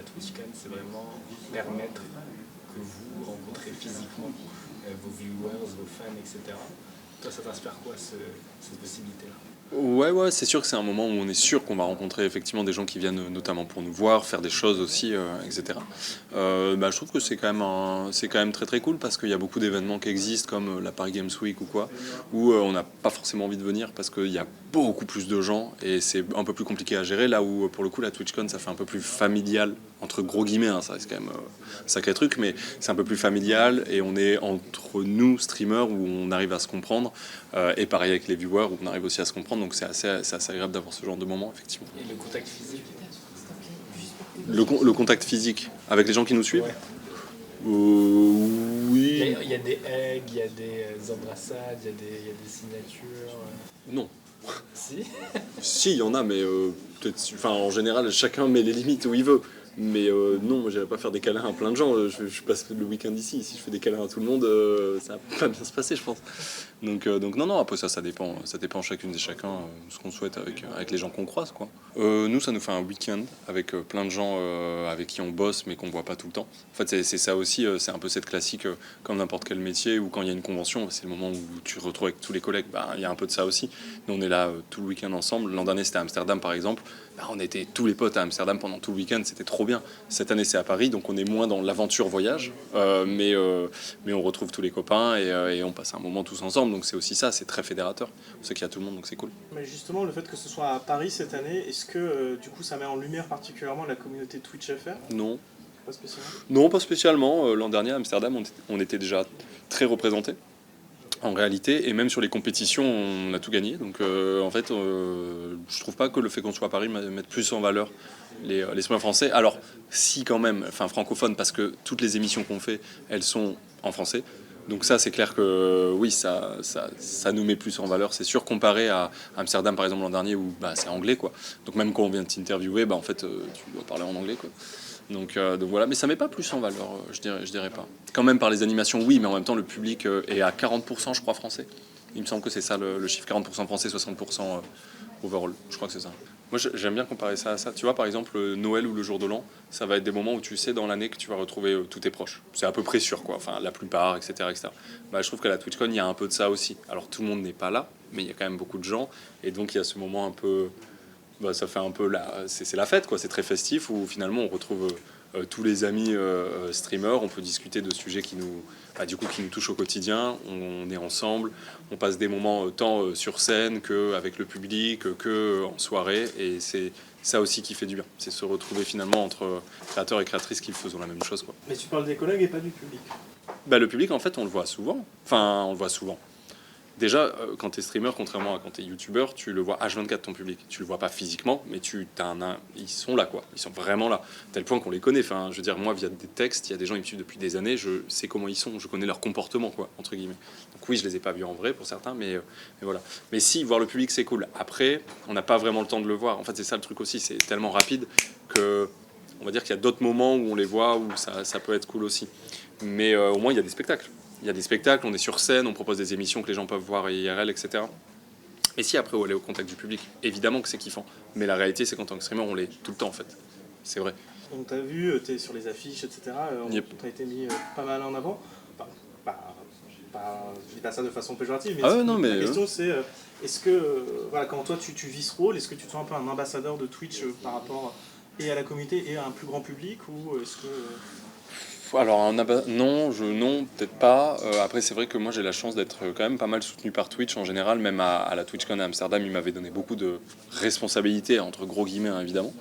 la TwitchCon, c'est vraiment permettre que vous rencontrez physiquement vos viewers, vos fans, etc. Toi, ça t'inspire quoi, cette possibilité-là? Ouais, c'est sûr que c'est un moment où on est sûr qu'on va rencontrer effectivement des gens qui viennent notamment pour nous voir, faire des choses aussi, etc. Je trouve que c'est quand même très très cool parce qu'il y a beaucoup d'événements qui existent comme la Paris Games Week ou quoi, où on n'a pas forcément envie de venir parce qu'il y a beaucoup plus de gens et c'est un peu plus compliqué à gérer. Là où pour le coup la TwitchCon ça fait un peu plus familial entre gros guillemets, hein, ça reste quand même un sacré truc, mais c'est un peu plus familial et on est entre nous streamers où on arrive à se comprendre. Et pareil avec les viewers où on arrive aussi à se comprendre, donc c'est assez agréable d'avoir ce genre de moment effectivement. Et le contact physique? Le contact physique avec les gens qui nous suivent. Ouais. Oui. Il y a des hugs, il y a des embrassades, il y a des signatures. Non. Si? Si, il y en a, mais en général, chacun met les limites où il veut. Mais non, moi, j'irai pas faire des câlins à plein de gens. Je passe le week-end ici. Si je fais des câlins à tout le monde, ça va pas bien se passer, je pense. Donc non, après ça dépend chacune et chacun ce qu'on souhaite avec les gens qu'on croise, quoi. Nous, ça nous fait un week-end avec plein de gens avec qui on bosse, mais qu'on voit pas tout le temps. En fait, c'est ça aussi, c'est un peu cette classique, comme n'importe quel métier, où quand il y a une convention, c'est le moment où tu te retrouves avec tous les collègues. Il y a un peu de ça aussi. Nous, on est là tout le week-end ensemble. L'an dernier, c'était à Amsterdam, par exemple. On était tous les potes à Amsterdam pendant tout le week-end, c'était trop bien. Cette année, c'est à Paris, donc on est moins dans l'aventure voyage, mais on retrouve tous les copains et on passe un moment tous ensemble. Donc c'est aussi ça, c'est très fédérateur. On sait qu'il y a tout le monde, donc c'est cool. Mais justement, le fait que ce soit à Paris cette année, est-ce que du coup ça met en lumière particulièrement la communauté Twitch FR? Non. Pas spécialement. Non, pas spécialement. L'an dernier à Amsterdam, on était déjà très représentés. En réalité, et même sur les compétitions, on a tout gagné. Donc je trouve pas que le fait qu'on soit à Paris mette plus en valeur les streamers français. Alors, si quand même, enfin francophones, parce que toutes les émissions qu'on fait, elles sont en français. Donc ça, c'est clair que oui, ça nous met plus en valeur. C'est sûr, comparé à Amsterdam, par exemple, l'an dernier, où c'est anglais, quoi. Donc même quand on vient de t'interviewer, tu dois parler en anglais, quoi. Donc voilà, mais ça met pas plus en valeur, je dirais pas. Quand même par les animations, oui, mais en même temps le public est à 40%, je crois, français. Il me semble que c'est ça le chiffre, 40% français, 60% overall. Je crois que c'est ça. Moi j'aime bien comparer ça à ça. Tu vois, par exemple, Noël ou le jour de l'an, ça va être des moments où tu sais dans l'année que tu vas retrouver tous tes proches. C'est à peu près sûr, quoi. Enfin, la plupart, etc. etc. Je trouve qu'à la TwitchCon, il y a un peu de ça aussi. Alors tout le monde n'est pas là, mais il y a quand même beaucoup de gens. Et donc il y a ce moment un peu... ça fait un peu c'est la fête, quoi. C'est très festif où finalement on retrouve tous les amis streamers. On peut discuter de sujets qui nous touchent au quotidien. On est ensemble, on passe des moments tant sur scène qu'avec le public, que en soirée. Et c'est ça aussi qui fait du bien. C'est se retrouver finalement entre créateurs et créatrices qui faisons la même chose, quoi. Mais tu parles des collègues et pas du public. Le public, en fait, on le voit souvent. Enfin, on le voit souvent. Déjà, quand tu es streamer, contrairement à quand tu es youtubeur, tu le vois H24 ton public. Tu le vois pas physiquement, mais ils sont là, quoi. Ils sont vraiment là. Tel point qu'on les connaît. Enfin, je veux dire, moi, via des textes, il y a des gens qui me suivent depuis des années, je sais comment ils sont, je connais leur comportement, quoi, entre guillemets. Donc oui, je les ai pas vus en vrai pour certains, mais voilà. Mais si, voir le public, c'est cool. Après, on n'a pas vraiment le temps de le voir. En fait, c'est ça le truc aussi, c'est tellement rapide que on va dire qu'il y a d'autres moments où on les voit, où ça peut être cool aussi. Mais au moins, il y a des spectacles. Il y a des spectacles, on est sur scène, on propose des émissions que les gens peuvent voir IRL, etc. Et si après on est au contact du public, évidemment que c'est kiffant. Mais la réalité, c'est qu'en tant que streamer, on l'est tout le temps, en fait. C'est vrai. On t'a vu, t'es sur les affiches, etc. Yep. T'as été mis pas mal en avant. Je dis pas ça de façon péjorative, mais, la question c'est est-ce que, quand toi tu vis ce rôle, est-ce que tu te sens un peu un ambassadeur de Twitch par rapport et à la communauté et à un plus grand public, ou est-ce que... Alors non, peut-être pas. Après, c'est vrai que moi j'ai la chance d'être quand même pas mal soutenu par Twitch en général. Même à la TwitchCon à Amsterdam, ils m'avaient donné beaucoup de responsabilités, entre gros guillemets, hein, évidemment.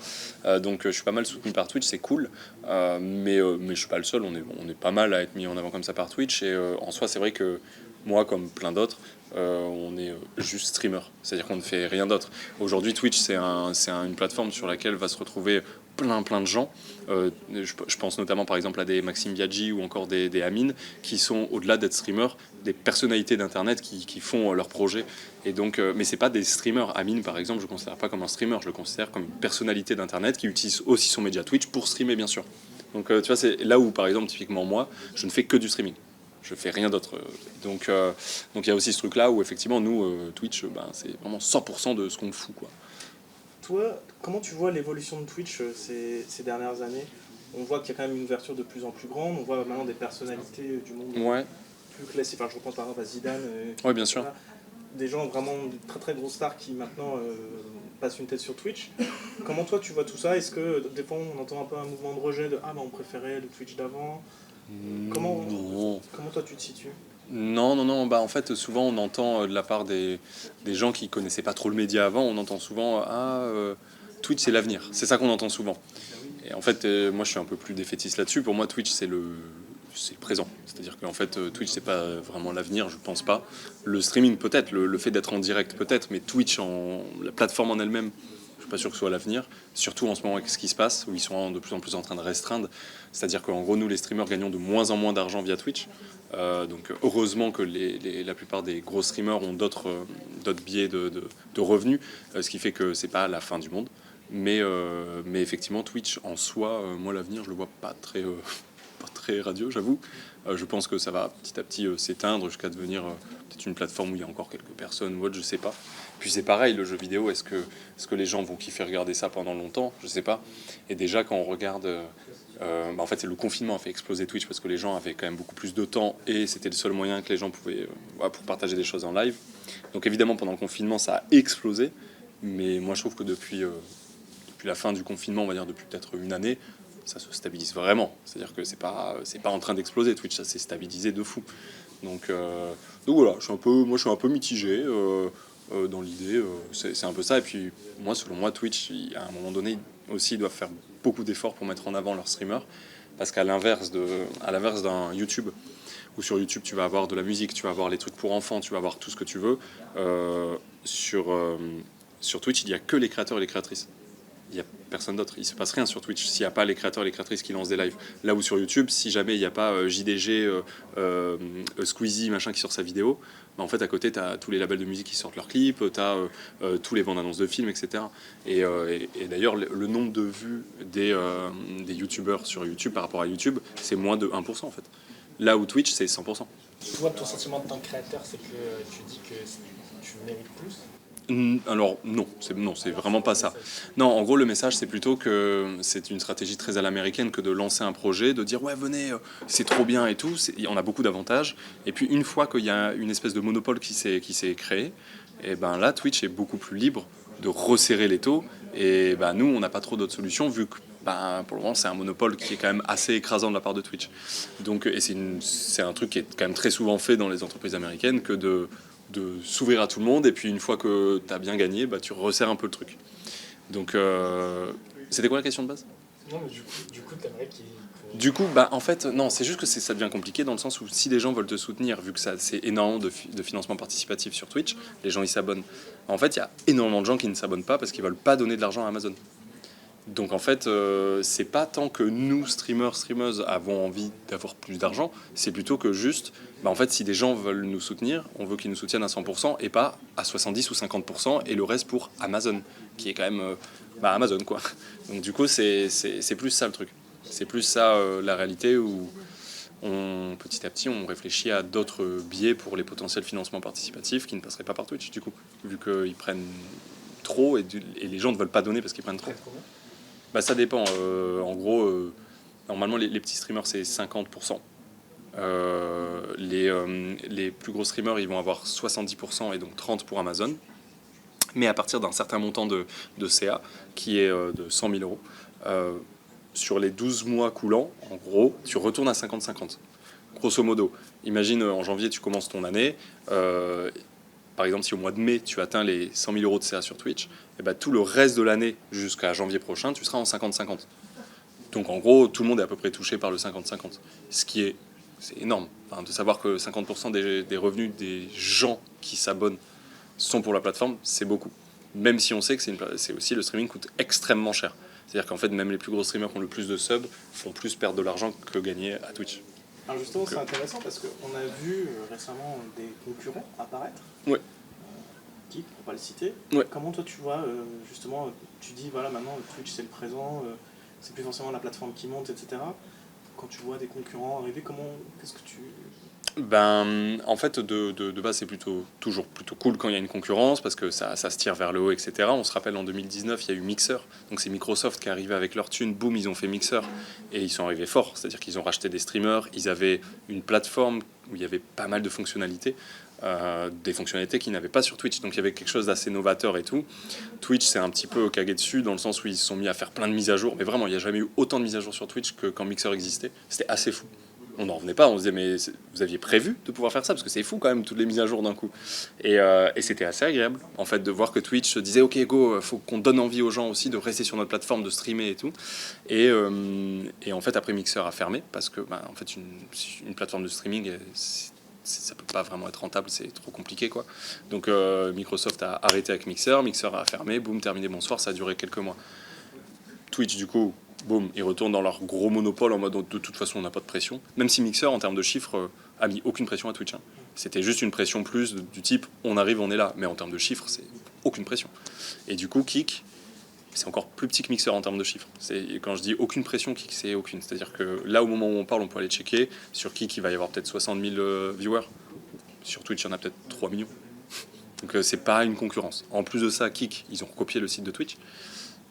Donc je suis pas mal soutenu par Twitch, c'est cool. Mais je suis pas le seul, on est pas mal à être mis en avant comme ça par Twitch. Et en soi, c'est vrai que moi, comme plein d'autres, on est juste streamer. C'est-à-dire qu'on ne fait rien d'autre. Aujourd'hui, Twitch, c'est une plateforme sur laquelle va se retrouver plein de gens. Je pense notamment par exemple à des Maxime Biaggi ou encore des Amine qui sont, au-delà d'être streamers, des personnalités d'internet qui font leur projet. Et donc, mais c'est pas des streamers. Amine par exemple, je le considère pas comme un streamer, je le considère comme une personnalité d'internet qui utilise aussi son média Twitch pour streamer, bien sûr. Donc tu vois, c'est là où par exemple typiquement moi, je ne fais que du streaming. Je fais rien d'autre. Donc il y a aussi ce truc là où effectivement nous Twitch, c'est vraiment 100% de ce qu'on fout, quoi. Toi, comment tu vois l'évolution de Twitch ces dernières années? on voit qu'il y a quand même une ouverture de plus en plus grande, on voit maintenant des personnalités du monde plus classiques, enfin je reprends par exemple à Zidane, ouais, bien sûr. Des gens vraiment de très très grosses stars qui maintenant passent une tête sur Twitch. Comment toi tu vois tout ça? Est-ce que des fois on entend un peu un mouvement de rejet de ah bah on préférait le Twitch d'avant? Comment toi tu te situes? Non, bah en fait souvent on entend de la part des gens qui connaissaient pas trop le média avant, on entend souvent Twitch c'est l'avenir, c'est ça qu'on entend souvent. Et en fait moi je suis un peu plus défaitiste là-dessus, pour moi Twitch c'est le présent. C'est-à-dire qu'en fait, Twitch, c'est pas vraiment l'avenir, je pense pas. Le streaming, peut-être, le fait d'être en direct, peut-être, mais Twitch, la plateforme en elle-même, je suis pas sûr que ce soit l'avenir. Surtout en ce moment avec ce qui se passe, où ils sont de plus en plus en train de restreindre. C'est-à-dire qu'en gros, nous, les streamers, gagnons de moins en moins d'argent via Twitch. Donc heureusement que la plupart des gros streamers ont d'autres biais de revenus, ce qui fait que c'est pas la fin du monde. Mais effectivement, Twitch en soi, moi l'avenir, je le vois pas très radio, j'avoue. Je pense que ça va petit à petit s'éteindre jusqu'à devenir peut-être une plateforme où il y a encore quelques personnes ou autre, je sais pas. Puis c'est pareil, le jeu vidéo, est-ce que les gens vont kiffer regarder ça pendant longtemps? Je sais pas. Et déjà, quand on regarde... en fait, le confinement a fait exploser Twitch parce que les gens avaient quand même beaucoup plus de temps et c'était le seul moyen que les gens pouvaient pour partager des choses en live. Donc évidemment, pendant le confinement, ça a explosé. Mais moi, je trouve que depuis la fin du confinement, on va dire depuis peut-être une année, ça se stabilise vraiment. C'est-à-dire que c'est pas en train d'exploser Twitch, ça s'est stabilisé de fou. Donc voilà, je suis un peu mitigé dans l'idée. C'est un peu ça. Et puis moi, selon moi, Twitch, à un moment donné aussi, ils doivent faire beaucoup d'efforts pour mettre en avant leurs streamers, parce qu'à l'inverse d'un YouTube, où sur YouTube tu vas avoir de la musique, tu vas avoir les trucs pour enfants, tu vas avoir tout ce que tu veux, sur Twitch, il n'y a que les créateurs et les créatrices. Il n'y a personne d'autre. Il se passe rien sur Twitch s'il n'y a pas les créateurs et les créatrices qui lancent des lives. Là où sur YouTube, si jamais il n'y a pas JDG, Squeezie, machin qui sort sa vidéo, bah en fait à côté, tu as tous les labels de musique qui sortent leurs clips, tu as tous les bandes annonces de films, etc. Et d'ailleurs, le nombre de vues des YouTubeurs sur YouTube par rapport à YouTube, c'est moins de 1% en fait. Là où Twitch, c'est 100%. Toi, ton sentiment de tant que créateur, c'est que tu dis que tu mérites plus? Alors non, c'est vraiment pas ça. Non, en gros le message c'est plutôt que c'est une stratégie très à l'américaine que de lancer un projet, de dire ouais venez, c'est trop bien et tout, on a beaucoup d'avantages. Et puis une fois qu'il y a une espèce de monopole qui s'est créé, et ben là Twitch est beaucoup plus libre de resserrer les taux. Et ben nous on n'a pas trop d'autres solutions vu que pour le moment c'est un monopole qui est quand même assez écrasant de la part de Twitch. Donc et c'est un truc qui est quand même très souvent fait dans les entreprises américaines que de s'ouvrir à tout le monde, et puis une fois que tu as bien gagné, bah, tu resserres un peu le truc. Donc, c'était quoi la question de base? Non, mais du coup t'aimerais qu'il... Du coup, bah, en fait, non, c'est juste que ça devient compliqué dans le sens où si des gens veulent te soutenir, vu que c'est énormément de financement participatif sur Twitch, les gens ils s'abonnent. En fait, il y a énormément de gens qui ne s'abonnent pas parce qu'ils veulent pas donner de l'argent à Amazon. Donc en fait, c'est pas tant que nous, streameuses, avons envie d'avoir plus d'argent, c'est plutôt que juste, en fait, si des gens veulent nous soutenir, on veut qu'ils nous soutiennent à 100% et pas à 70 ou 50% et le reste pour Amazon, qui est quand même Amazon, quoi. Donc du coup, c'est plus ça le truc. C'est plus ça la réalité où petit à petit, on réfléchit à d'autres biais pour les potentiels financements participatifs qui ne passeraient pas par Twitch, du coup, vu qu'ils prennent trop et les gens ne veulent pas donner parce qu'ils prennent trop. Bah, ça dépend. En gros, normalement, les petits streamers, c'est 50%. Les plus gros streamers, ils vont avoir 70% et donc 30% pour Amazon. Mais à partir d'un certain montant de CA, qui est de 100 000 €, sur les 12 mois coulants, en gros, tu retournes à 50-50. Grosso modo, imagine en janvier, tu commences ton année. Par exemple, si au mois de mai, tu atteins les 100 000 € de CA sur Twitch, et ben, tout le reste de l'année jusqu'à janvier prochain, tu seras en 50-50. Donc en gros, tout le monde est à peu près touché par le 50-50. C'est énorme. Enfin, de savoir que 50% des revenus des gens qui s'abonnent sont pour la plateforme, c'est beaucoup. Même si on sait que c'est aussi le streaming coûte extrêmement cher. C'est-à-dire qu'en fait, même les plus gros streamers qui ont le plus de subs font plus perdre de l'argent que gagner à Twitch. Alors justement, c'est intéressant parce qu'on a vu récemment des concurrents apparaître. Ouais. Qui, pour pas le citer. Ouais. Comment toi tu vois, justement, tu dis voilà maintenant Twitch c'est le présent, c'est plus forcément la plateforme qui monte, etc. Quand tu vois des concurrents arriver, qu'est-ce que tu... En fait, de base, c'est toujours plutôt cool quand il y a une concurrence parce que ça se tire vers le haut, etc. On se rappelle en 2019, il y a eu Mixer. Donc c'est Microsoft qui est arrivé avec leur thune, boum, ils ont fait Mixer et ils sont arrivés forts. C'est-à-dire qu'ils ont racheté des streamers, ils avaient une plateforme où il y avait pas mal de fonctionnalités. Des fonctionnalités qu'ils n'avaient pas sur Twitch. Donc il y avait quelque chose d'assez novateur et tout. Twitch, c'est un petit peu au caguet dessus dans le sens où ils se sont mis à faire plein de mises à jour. Mais vraiment, il n'y a jamais eu autant de mises à jour sur Twitch que quand Mixer existait. C'était assez fou. On n'en revenait pas, on se disait mais vous aviez prévu de pouvoir faire ça parce que c'est fou quand même toutes les mises à jour d'un coup et c'était assez agréable en fait de voir que Twitch se disait ok go faut qu'on donne envie aux gens aussi de rester sur notre plateforme, de streamer et tout et en fait après Mixer a fermé parce que en fait une plateforme de streaming ça peut pas vraiment être rentable, c'est trop compliqué quoi. Donc Microsoft a arrêté avec Mixer a fermé, boum, terminé, bonsoir, ça a duré quelques mois. Twitch du coup boum, ils retournent dans leur gros monopole en mode de toute façon on n'a pas de pression. Même si Mixer en termes de chiffres a mis aucune pression à Twitch. Hein. C'était juste une pression plus du type on arrive, on est là. Mais en termes de chiffres, c'est aucune pression. Et du coup, Kick, c'est encore plus petit que Mixer en termes de chiffres. Quand je dis aucune pression, Kick, c'est aucune. C'est-à-dire que là, au moment où on parle, on peut aller checker. Sur Kick, il va y avoir peut-être 60 000 viewers. Sur Twitch, il y en a peut-être 3 millions. Donc c'est pas une concurrence. En plus de ça, Kick, ils ont recopié le site de Twitch.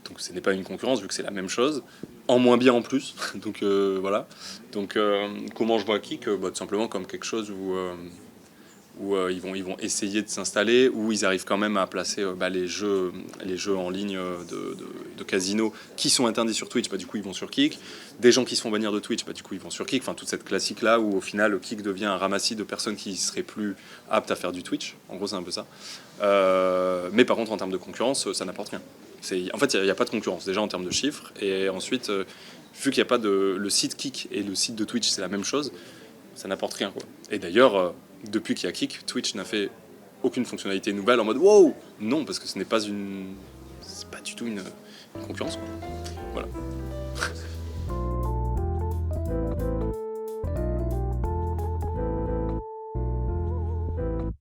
Donc ce n'est pas une concurrence vu que c'est la même chose, en moins bien en plus. Donc voilà. Donc comment je vois Kick tout simplement comme quelque chose où ils vont essayer de s'installer, où ils arrivent quand même à placer les jeux en ligne de casino qui sont interdits sur Twitch, du coup ils vont sur Kick. Des gens qui se font bannir de Twitch, du coup ils vont sur Kick. Enfin toute cette classique là où au final Kick devient un ramassis de personnes qui seraient plus aptes à faire du Twitch. En gros c'est un peu ça. Mais par contre en termes de concurrence, ça n'apporte rien. En fait, il n'y a pas de concurrence, déjà en termes de chiffres. Et ensuite, vu qu'il n'y a pas le site Kick et le site de Twitch, c'est la même chose, ça n'apporte rien, quoi. Et d'ailleurs, depuis qu'il y a Kick, Twitch n'a fait aucune fonctionnalité nouvelle en mode wow. Non, parce que c'est pas du tout une concurrence, quoi. Voilà.